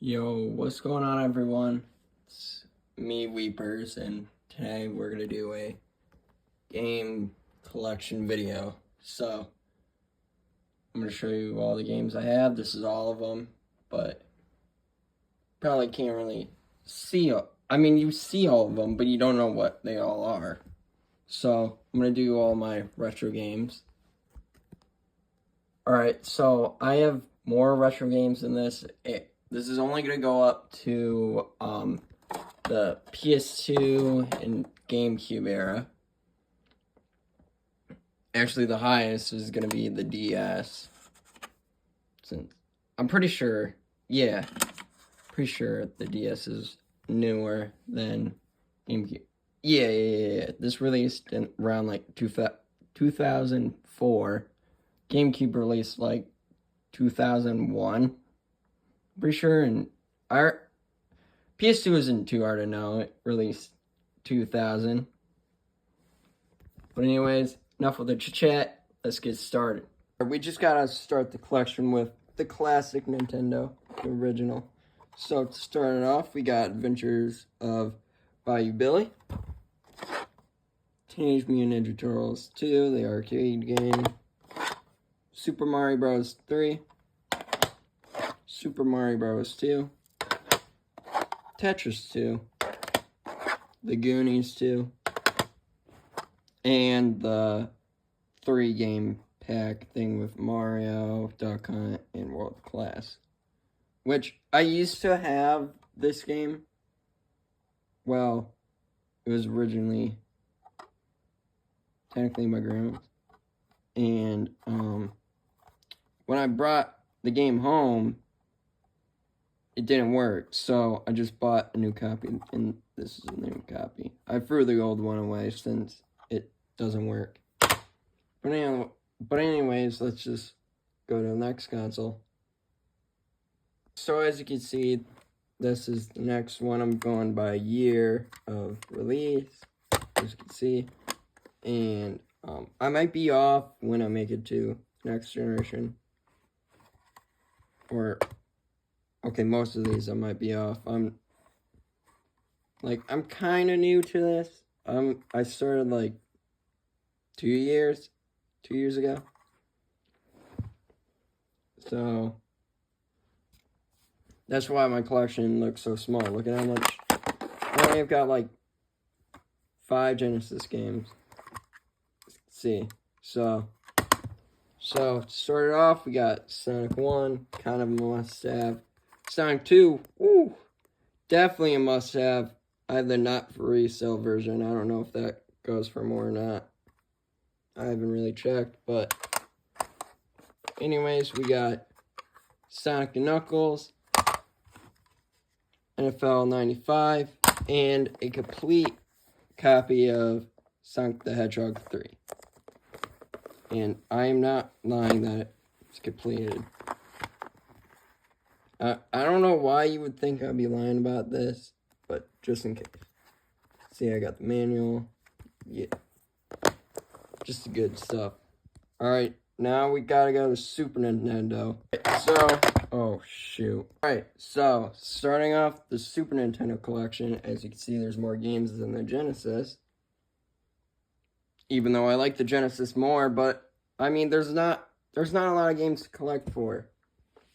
Yo, what's going on, everyone? It's me, Weepers, and today we're gonna do a game collection video. So, I'm gonna show you all the games I have. This is all of them, but probably can't really see. I mean, you see all of them, but you don't know what they all are. So, I'm gonna do all my retro games. Alright, so I have more retro games than this. This is only going to go up to the PS2 and GameCube era. Actually, the highest is going to be the DS. Since I'm pretty sure, pretty sure the DS is newer than GameCube. Yeah. This released in around like 2004. GameCube released like 2001. Pretty sure, and our PS2 isn't too hard to know. It released 2000. But anyways, enough with the chit-chat. Let's get started. We just gotta start the collection with the classic Nintendo, the original. So to start it off, we got Adventures of Bayou Billy, Teenage Mutant Ninja Turtles 2, the arcade game, Super Mario Bros. 3, Super Mario Bros. 2, Tetris 2, The Goonies 2, and the 3-game pack thing with Mario, Duck Hunt, and World Class. Which, I used to have this game. Well, it was originally technically my grandma's. And, when I brought the game home, it didn't work, so I just bought a new copy, and this is a new copy. I threw the old one away since it doesn't work. But anyways, let's just go to the next console. So as you can see, this is the next one. I'm going by year of release, as you can see. And I might be off when I make it to next generation. Or... okay, most of these I might be off. I'm kind of new to this. I started like 2 years ago. So that's why my collection looks so small. Look at how much. I only have got like 5 Genesis games. Let's see. So to start it off, we got Sonic 1, kind of a must-have. Sonic 2, woo, definitely a must-have. I have the not for resale version. I don't know if that goes for more or not. I haven't really checked, but anyways, we got Sonic and Knuckles, NFL 95, and a complete copy of Sonic the Hedgehog 3. And I am not lying that it's completed. I don't know why you would think I'd be lying about this, but just in case. See, I got the manual. Yeah. Just the good stuff. Alright, now we gotta go to Super Nintendo. Oh shoot. Alright, so, starting off the Super Nintendo collection, as you can see, there's more games than the Genesis. Even though I like the Genesis more, but, I mean, there's not a lot of games to collect for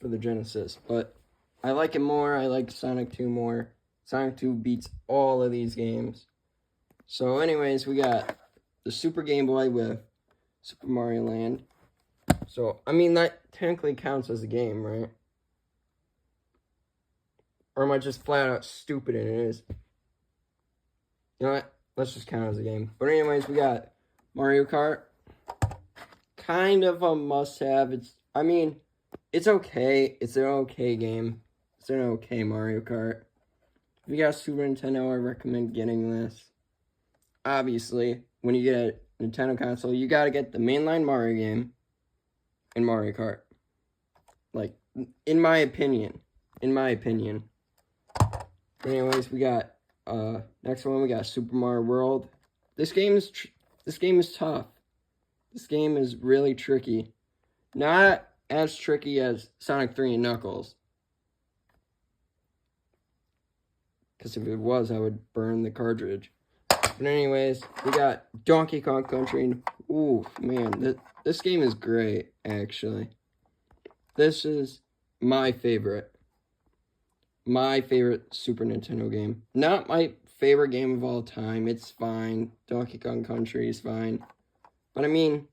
the Genesis, but I like it more. I like Sonic 2 more. Sonic 2 beats all of these games. So anyways, we got the Super Game Boy with Super Mario Land. So, I mean, that technically counts as a game, right? Or am I just flat out stupid and it is? You know what? Let's just count it as a game. But anyways, we got Mario Kart. Kind of a must-have. It's okay. It's an okay game. It's an okay Mario Kart. If you got Super Nintendo, I recommend getting this. Obviously, when you get a Nintendo console, you gotta get the mainline Mario game and Mario Kart. Like, in my opinion. But anyways, we got, next one, we got Super Mario World. This game is tough. This game is really tricky. Not as tricky as Sonic 3 and Knuckles. because if it was, I would burn the cartridge. But anyways, we got Donkey Kong Country. Ooh, man, this game is great, actually. This is my favorite Super Nintendo game. Not my favorite game of all time. It's fine. Donkey Kong Country is fine. But I mean,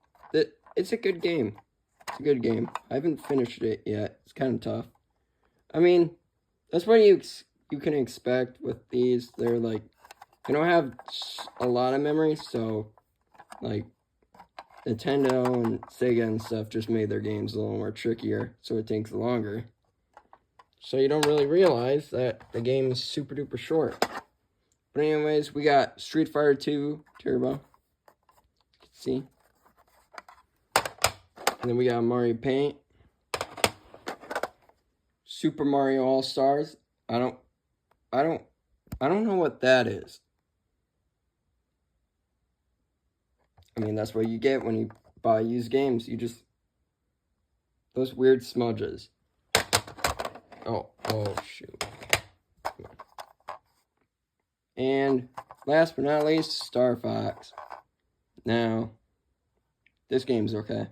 it's a good game. It's a good game. I haven't finished it yet. It's kind of tough. I mean, that's what you can expect with these. They're like, they don't have a lot of memory, so like Nintendo and Sega and stuff just made their games a little more trickier, so it takes longer. So you don't really realize that the game is super duper short. But anyways, we got Street Fighter 2 Turbo. See? And then we got Mario Paint. Super Mario All-Stars. I don't know what that is. I mean, that's what you get when you buy used games. You just... those weird smudges. Oh, shoot. And last but not least, Star Fox. Now, this game's okay.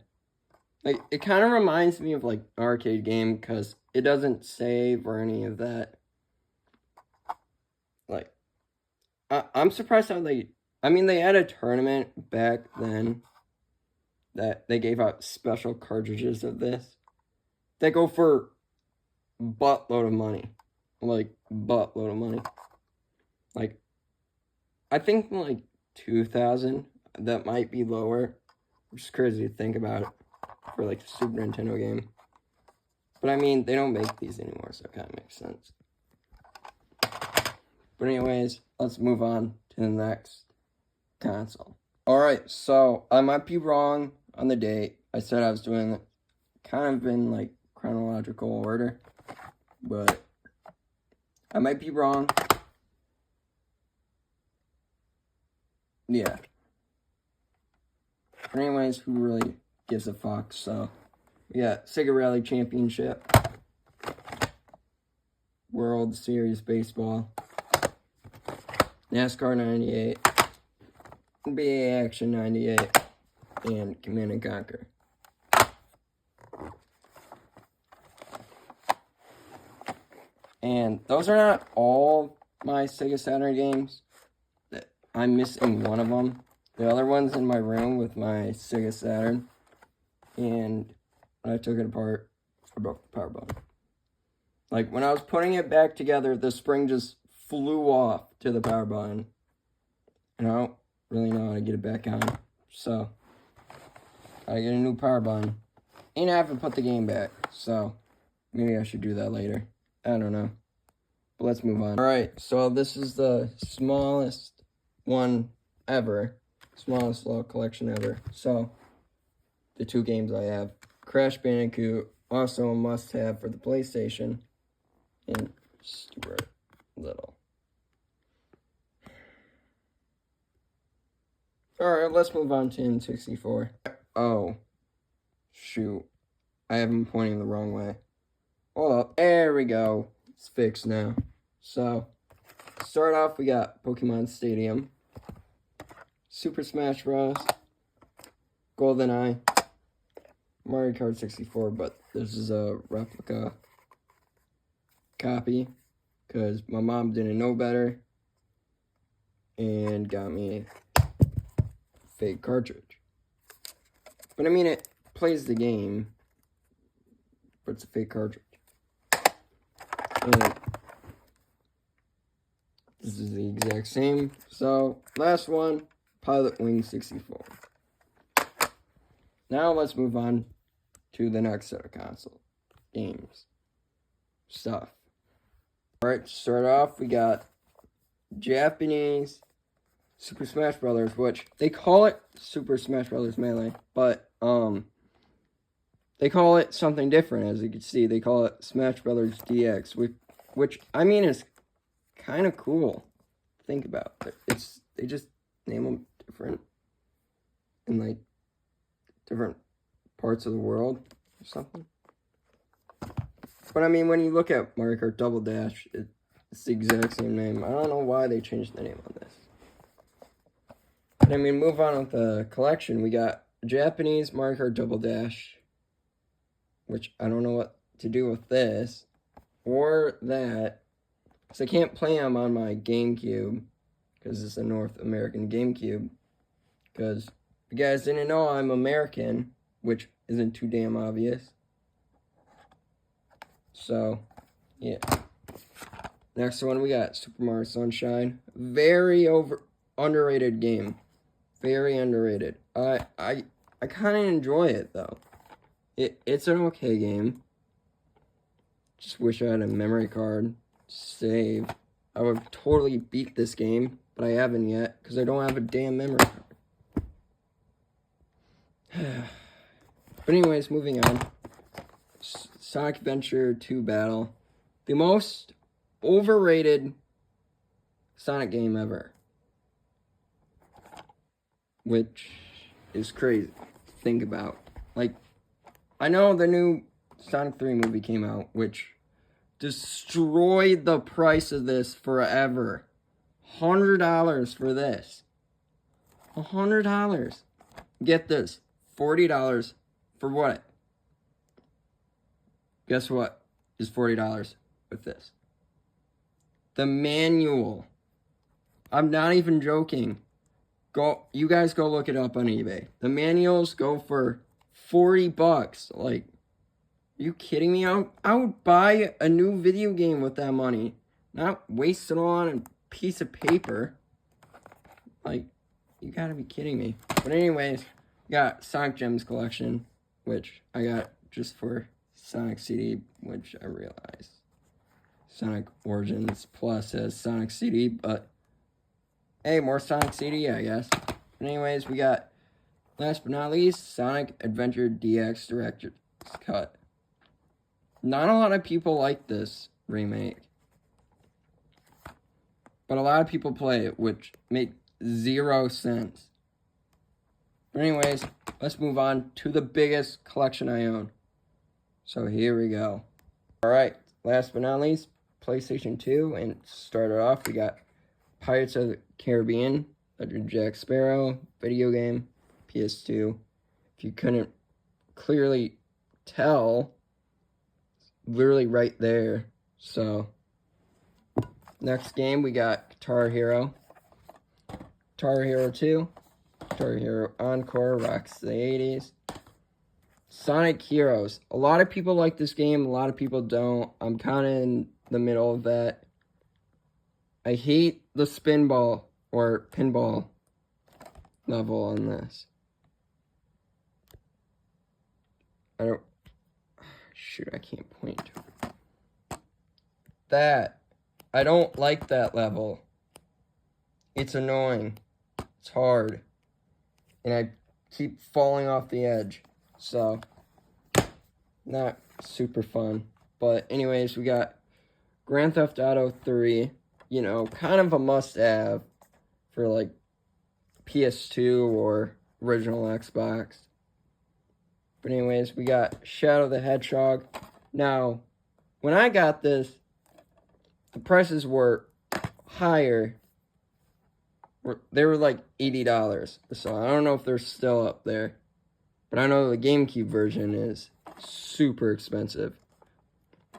Like, it kind of reminds me of, like, an arcade game, because it doesn't save or any of that. Like, I'm surprised how they had a tournament back then that they gave out special cartridges of this. They go for buttload of money. Like, buttload of money. Like, I think, like, 2,000. That might be lower. Which is crazy to think about it. For, like, a Super Nintendo game. But, I mean, they don't make these anymore, so it kind of makes sense. But anyways, let's move on to the next console. Alright, so I might be wrong on the date. I said I was doing it kind of in, like, chronological order. But I might be wrong. Yeah. But anyways, who really gives a fuck? So, we got Sega Rally Championship, World Series Baseball, NASCAR 98, NBA Action 98, and Command & Conquer. And those are not all my Sega Saturn games. I'm missing one of them. The other one's in my room with my Sega Saturn. And when I took it apart, I broke the power button. Like, when I was putting it back together, the spring just flew off to the power button. And I don't really know how to get it back on. So, I get a new power button. And I haven't put the game back. So, maybe I should do that later. I don't know. But let's move on. Alright, so this is the smallest one ever. Smallest little collection ever. So, the two games I have. Crash Bandicoot, also a must-have for the PlayStation. And Stuart Little. Alright, let's move on to N64. Oh. Shoot. I have him pointing the wrong way. Hold up. There we go. It's fixed now. So, to start off, we got Pokemon Stadium, Super Smash Bros., GoldenEye, Mario Kart 64, but this is a replica copy, because my mom didn't know better, and got me a fake cartridge. But I mean, it plays the game, but it's a fake cartridge. And this is the exact same. So, last one, Pilotwings 64. Now let's move on to the next set of console games. Stuff. Alright, to start off, we got Japanese Super Smash Brothers, which they call it Super Smash Brothers Melee, but they call it something different, as you can see. They call it Smash Brothers DX, which I mean is kind of cool to think about. They just name them different in like different parts of the world or something. But I mean, when you look at Mario Kart Double Dash, It's the exact same name. I don't know why they changed the name on this. But I mean, move on with the collection. We got Japanese Mario Kart Double Dash, which I don't know what to do with this, or that, because I can't play them on my GameCube, because it's a North American GameCube, because if you guys didn't know, I'm American, which isn't too damn obvious. So, yeah. Next one, we got Super Mario Sunshine. Very underrated game. Very underrated. I kind of enjoy it, though. It's an okay game. Just wish I had a memory card to save. I would totally beat this game, but I haven't yet, because I don't have a damn memory card. But anyways, moving on. Sonic Adventure 2 Battle. The most overrated Sonic game ever. Which is crazy to think about. Like, I know the new Sonic 3 movie came out, which destroyed the price of this forever. $100 for this. $100. Get this. $40 for what? Guess what is $40 with this? The manual. I'm not even joking. You guys go look it up on eBay. The manuals go for $40. Like, are you kidding me? I would buy a new video game with that money. Not waste it on a piece of paper. Like, you gotta be kidding me. But anyways, got Sonic Gems collection, which I got just for Sonic CD, which I realized Sonic Origins Plus has Sonic CD, but hey, more Sonic CD, I guess. But anyways, we got, last but not least, Sonic Adventure DX Director's Cut. Not a lot of people like this remake, but a lot of people play it, which makes 0 sense. But anyways, let's move on to the biggest collection I own. So here we go. Alright, last but not least, PlayStation 2. And to start it off, we got Pirates of the Caribbean, Legend of Jack Sparrow, video game, PS2. If you couldn't clearly tell, literally right there. So, next game, we got Guitar Hero. Guitar Hero 2. Guitar Hero Encore, rocks the 80s. Sonic Heroes. A lot of people like this game, a lot of people don't. I'm kind of in the middle of that. I hate the spinball or pinball level on this. Shoot, I can't point to it. That. I don't like that level. It's annoying. It's hard. And I keep falling off the edge. So, not super fun. But anyways, we got Grand Theft Auto 3. You know, kind of a must-have for, like, PS2 or original Xbox. But anyways, we got Shadow the Hedgehog. Now, when I got this, the prices were higher. They were like $80. So I don't know if they're still up there. But I know the GameCube version is super expensive.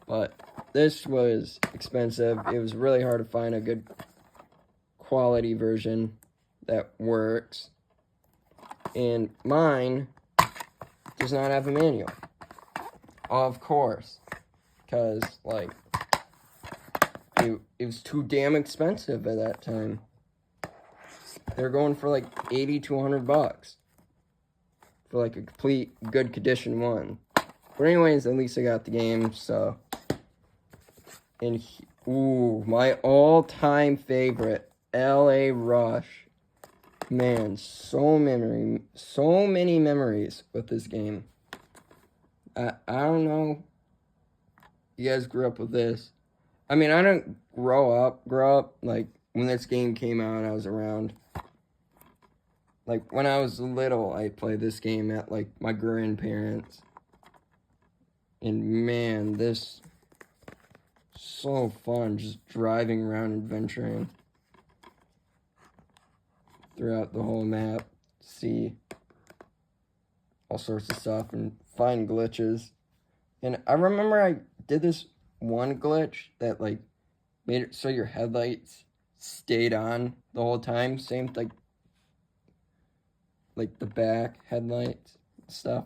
But this was expensive. It was really hard to find a good quality version that works. And mine does not have a manual. Of course. Because, like, it was too damn expensive at that time. They're going for like 80 to 100 bucks. For like a complete good condition one. But anyways, at least I got the game, so. And, ooh, my all-time favorite, L.A. Rush. Man, so many memories with this game. I don't know. You guys grew up with this. I mean, I didn't grow up, like, when this game came out, I was around. Like, when I was little, I played this game at, like, my grandparents'. And, man, this so fun just driving around adventuring throughout the whole map, see all sorts of stuff and find glitches. And I remember I did this one glitch that like made it so your headlights stayed on the whole time, same like the back headlights and stuff.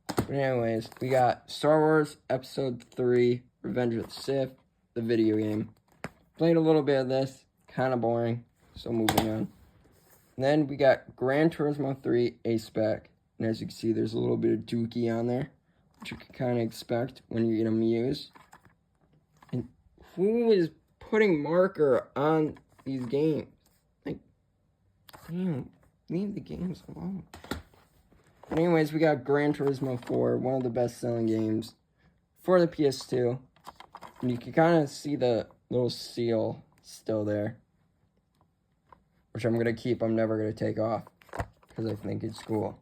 But anyways, we got Star Wars Episode 3, Revenge of the Sith, the video game. Played a little bit of this, kind of boring, so moving on. And then we got Gran Turismo 3 A-Spec. And as you can see, there's a little bit of Dookie on there, which you can kind of expect when you get a Muse. And who is putting marker on these games? Like, damn, leave the games alone. But anyways, we got Gran Turismo 4, one of the best-selling games for the PS2. And you can kind of see the little seal still there, which I'm going to keep. I'm never going to take off because I think it's cool.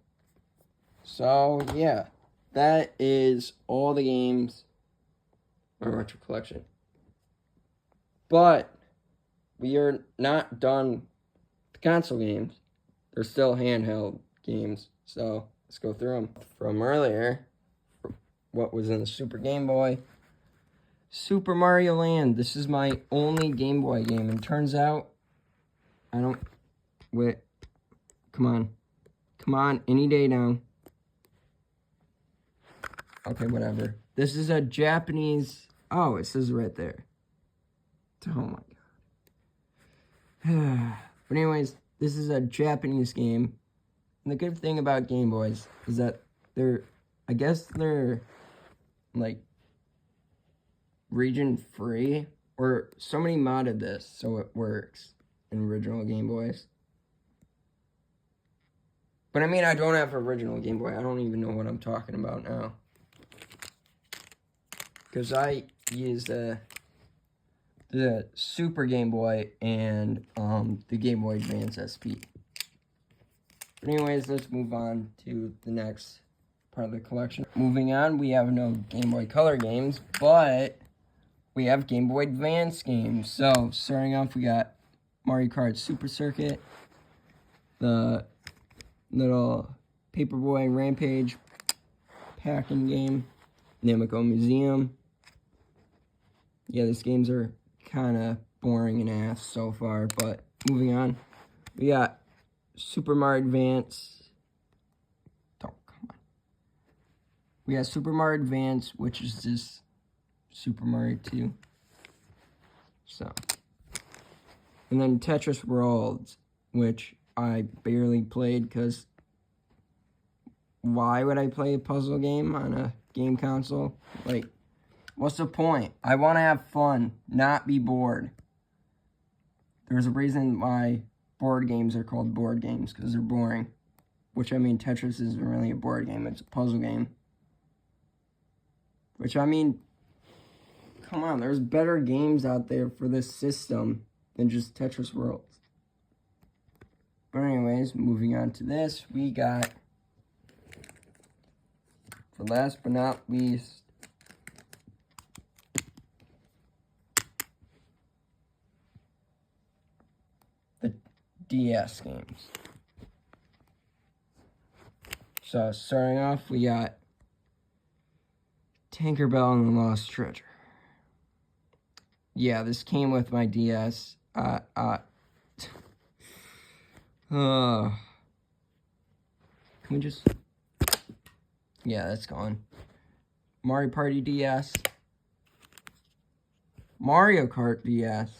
So, yeah, that is all the games in my retro collection. But we are not done with the console games. They're still handheld games, so let's go through them. From earlier, what was in the Super Game Boy? Super Mario Land. This is my only Game Boy game, and turns out I don't... Wait. Come on. Come on, any day now. Okay, whatever. This is a Japanese... Oh, it says right there. Oh my god. But anyways, this is a Japanese game. And the good thing about Game Boys is that they're... I guess they're... like... region free. Or somebody modded this so it works in original Game Boys. But I mean, I don't have original Game Boy. I don't even know what I'm talking about now. Because I use the Super Game Boy and the Game Boy Advance SP. But anyways, let's move on to the next part of the collection. Moving on, we have no Game Boy Color games, but we have Game Boy Advance games. So, starting off, we got Mario Kart Super Circuit, the little Paperboy Rampage packing game, Namco Museum. Yeah, these games are kind of boring and ass so far, but moving on. We got Super Mario Advance. Oh, come on. We got Super Mario Advance, which is just Super Mario 2. So. And then Tetris World, which I barely played because why would I play a puzzle game on a game console? Like, what's the point? I want to have fun, not be bored. There's a reason why board games are called board games, because they're boring. Which, I mean, Tetris isn't really a board game, it's a puzzle game. Which, I mean, come on, there's better games out there for this system than just Tetris World. But anyways, moving on to this, we got, for last but not least, the DS games. So, starting off, we got Tinkerbell and the Lost Treasure. Yeah, this came with my DS. Can we just... Yeah, that's gone. Mario Party DS. Mario Kart DS.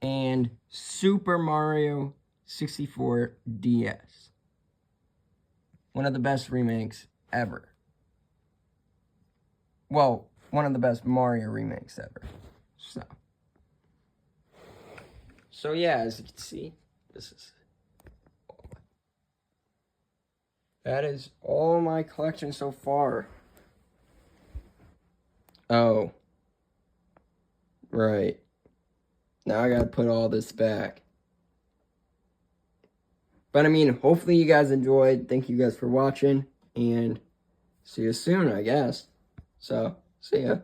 And Super Mario 64 DS. One of the best remakes ever. Well, one of the best Mario remakes ever. So yeah, as you can see, that is all my collection so far. Oh. Right. Now I gotta put all this back. But I mean, hopefully you guys enjoyed. Thank you guys for watching. And see you soon, I guess. So, see ya.